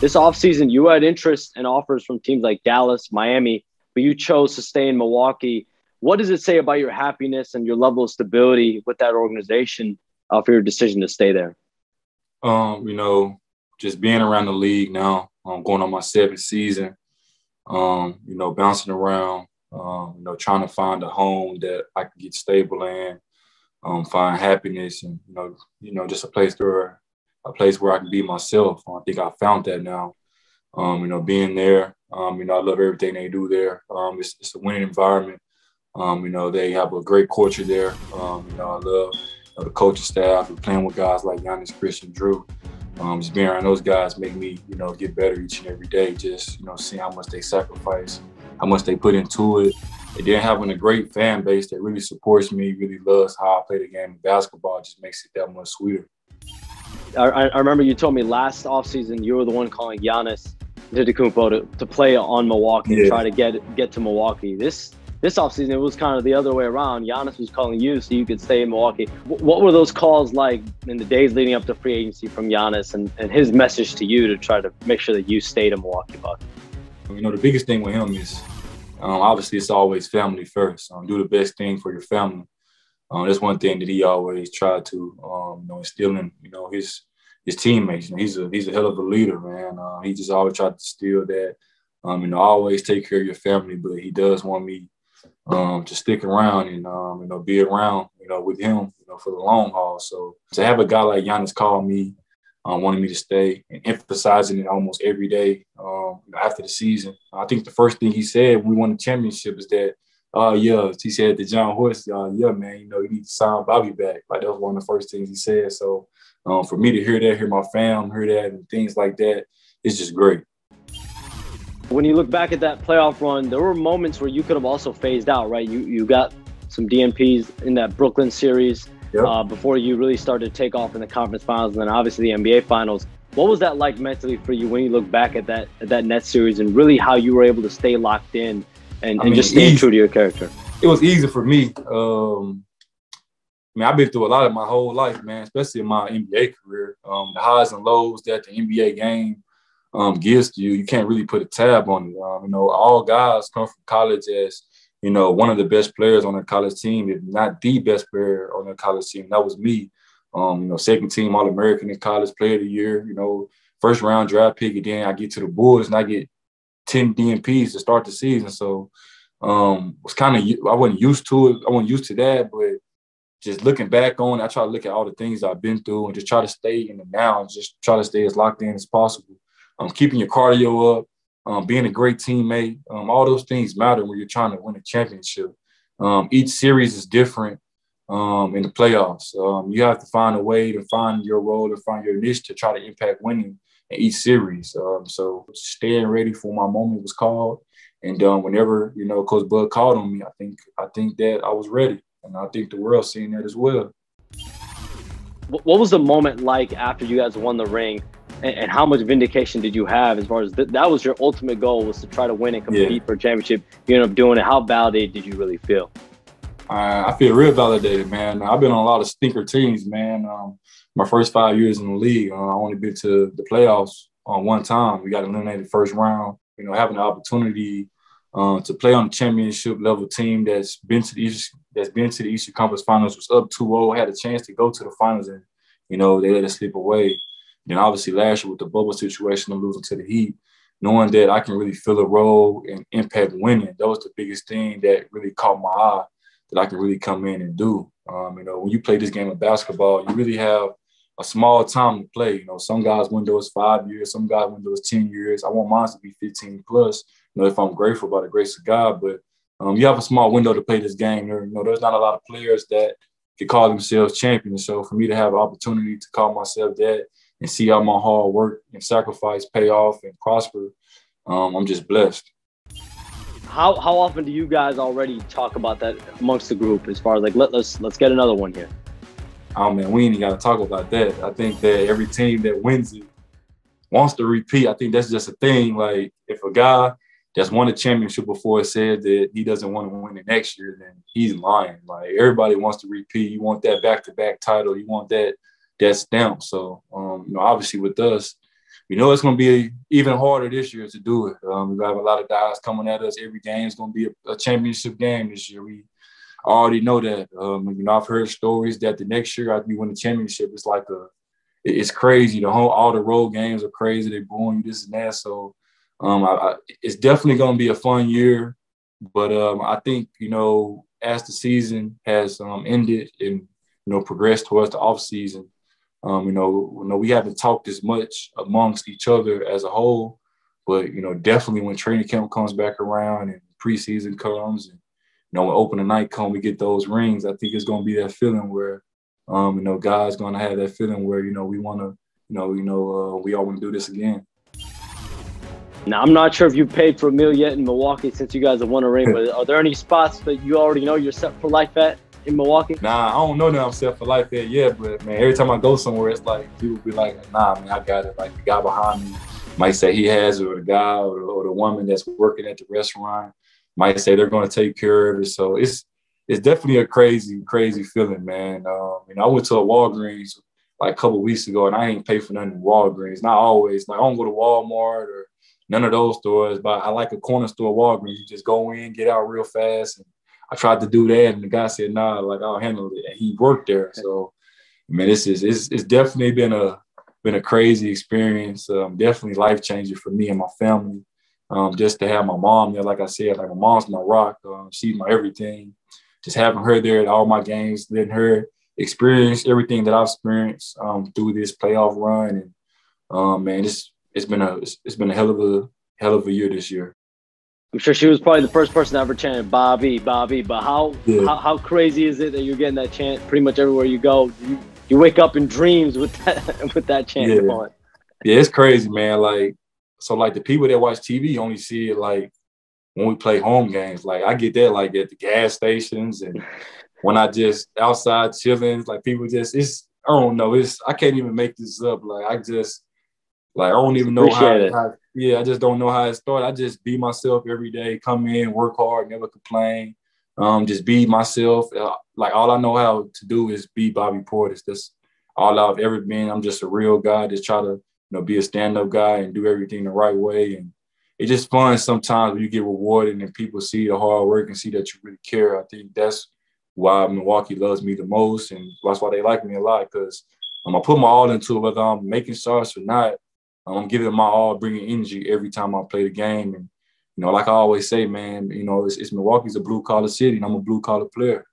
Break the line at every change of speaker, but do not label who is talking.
This offseason, you had interest and offers from teams like Dallas, Miami, but you chose to stay in Milwaukee. What does it say about your happiness and your level of stability with that organization for your decision to stay there?
You know, just being around the league now, going on my 7th season, you know, bouncing around, you know, trying to find a home that I can get stable in, find happiness, and just a place where I can be myself. I think I found that now. You know, being there, you know, I love everything they do there. It's a winning environment. You know, they have a great culture there. You know, I love the coaching staff and playing with guys like GIANNIS, Christian, Drew. Just being around those guys make me, you know, get better each and every day. Just, you know, seeing how much they sacrifice, how much they put into it. And then having a great fan base that really supports me, really loves how I play the game of basketball, just makes it that much sweeter.
I remember you told me last offseason you were the one calling Giannis Antetokounmpo to play on Milwaukee and try to get to Milwaukee. This offseason, it was kind of the other way around. Giannis was calling you so you could stay in Milwaukee. What were those calls like in the days leading up to free agency from Giannis and his message to you to try to make sure that you stayed in Milwaukee, Buck?
You know, the biggest thing with him is obviously it's always family first. Do the best thing for your family. That's one thing that he always tried to, you know, instill in, you know, his teammates. You know, he's a hell of a leader, man. He just always tried to instill that, you know, always take care of your family, but he does want me to stick around and, you know, be around, you know, with him, you know, for the long haul. So to have a guy like Giannis call me, wanting me to stay and emphasizing it almost every day after the season. I think the first thing he said when we won the championship is that, he said to John Horst, yeah, man, you know, you need to sign Bobby back. Like, that was one of the first things he said. So for me to hear that, hear my fam, hear that, and things like that, it's just great.
When you look back at that playoff run, there were moments where you could have also phased out, right? You got some DNPs in that Brooklyn series before you really started to take off in the conference finals and then obviously the NBA finals. What was that like mentally for you when you look back at that Nets series and really how you were able to stay locked in and just stay true to your character?
It was easy for me. I mean, I've been through a lot of my whole life, man, especially in my NBA career. The highs and lows that the NBA game gives to you, you can't really put a tab on it. You know, all guys come from college as, you know, one of the best players on their college team, if not the best player on their college team. That was me. You know, 2nd team All-American in college, player of the year, you know, 1st round draft pick. And then I get to the Bulls and I get 10 DNPs to start the season. So was kind of, I wasn't used to it. I wasn't used to that, but just looking back on it, I try to look at all the things I've been through and just try to stay in the now and just try to stay as locked in as possible. Keeping your cardio up, being a great teammate, all those things matter when you're trying to win a championship. Each series is different in the playoffs. You have to find a way to find your role and find your niche to try to impact winning in each series. So staying ready for my moment was called. And whenever, you know, Coach Bud called on me, I think that I was ready. And I think the world's seeing that as well.
What was the moment like after you guys won the ring? And how much vindication did you have as far as that was your ultimate goal, was to try to win and compete for a championship? You ended up doing it. How validated did you really feel?
I feel real validated, man. I've been on a lot of stinker teams, man. My first 5 years in the league, I only been to the playoffs one time. We got eliminated 1st round. You know, having the opportunity to play on a championship level team that's been to the Eastern Conference Finals, was up 2-0, had a chance to go to the finals, and, you know, they let us slip away. Then obviously last year with the bubble situation and losing to the Heat, knowing that I can really fill a role and impact winning, that was the biggest thing that really caught my eye, that I can really come in and do. You know, when you play this game of basketball, you really have a small time to play. You know, some guys' window is 5 years, some guys' window is 10 years. I want mine to be 15 plus, you know, if I'm grateful by the grace of God. But you have a small window to play this game. You know, there's not a lot of players that can call themselves champions. So for me to have an opportunity to call myself that and see how my hard work and sacrifice pay off and prosper, I'm just blessed.
How often do you guys already talk about that amongst the group, as far as like, let's get another one here?
Oh, man, we ain't got to talk about that. I think that every team that wins it wants to repeat. I think that's just a thing. Like, if a guy that's won a championship before said that he doesn't want to win it next year, then he's lying. Like, everybody wants to repeat. You want that back-to-back title. You want that stamp. So, you know, obviously with us, we know it's going to be even harder this year to do it. We have a lot of guys coming at us. Every game is going to be a championship game this year. We already know that. I've heard stories that the next year after we win the championship, it's crazy. All the road games are crazy. They're booing you, this and that. So it's definitely going to be a fun year. But I think, as the season has ended and, progressed towards the off season, we haven't talked as much amongst each other as a whole, but, definitely when training camp comes back around and preseason comes and, when opening night comes, we get those rings. I think it's going to be that feeling where, guys going to have that feeling where, we want to, we all want to do this again.
Now, I'm not sure if you paid for a meal yet in Milwaukee since you guys have won a ring, but are there any spots that you already know you're set for life at in Milwaukee?
Nah, I don't know that I'm set for life at yet, but, man, every time I go somewhere, it's like people be like, nah, man, I got it. Like the guy behind me might say he has it, or the guy or the woman that's working at the restaurant might say they're going to take care of it. So it's definitely a crazy, crazy feeling, man. I went to a Walgreens like a couple of weeks ago, and I ain't paid for nothing in Walgreens. Not always. Like I don't go to Walmart or none of those stores, but I like a corner store Walgreens. You just go in, get out real fast. And I tried to do that, and the guy said, nah, like I'll handle it. And he worked there. So, man, it's definitely been a crazy experience. Definitely life-changing for me and my family. Just to have my mom there, like I said, like my mom's my rock. She's my everything. Just having her there at all my games, letting her experience everything that I've experienced through this playoff run. And man, it's been a hell of a year this year.
I'm sure she was probably the first person to ever chant Bobby, Bobby. But how crazy is it that you're getting that chant pretty much everywhere you go? You wake up in dreams with that chant going.
Yeah, it's crazy, man. Like the people that watch TV only see it like when we play home games. Like I get that like at the gas stations and when I just outside chilling, like people just I don't know. I can't even make this up. Like I don't even know how I just don't know how it started. I just be myself every day, come in, work hard, never complain. Just be myself. Like all I know how to do is be Bobby Portis. That's all I've ever been. I'm just a real guy. Just try to, be a stand-up guy and do everything the right way. And it's just fun sometimes when you get rewarded and people see the hard work and see that you really care. I think that's why Milwaukee loves me the most, and that's why they like me a lot, because I put my all into it, whether I'm making shots or not. I'm giving my all, bringing energy every time I play the game. And, like I always say, man, it's Milwaukee's a blue-collar city, and I'm a blue-collar player.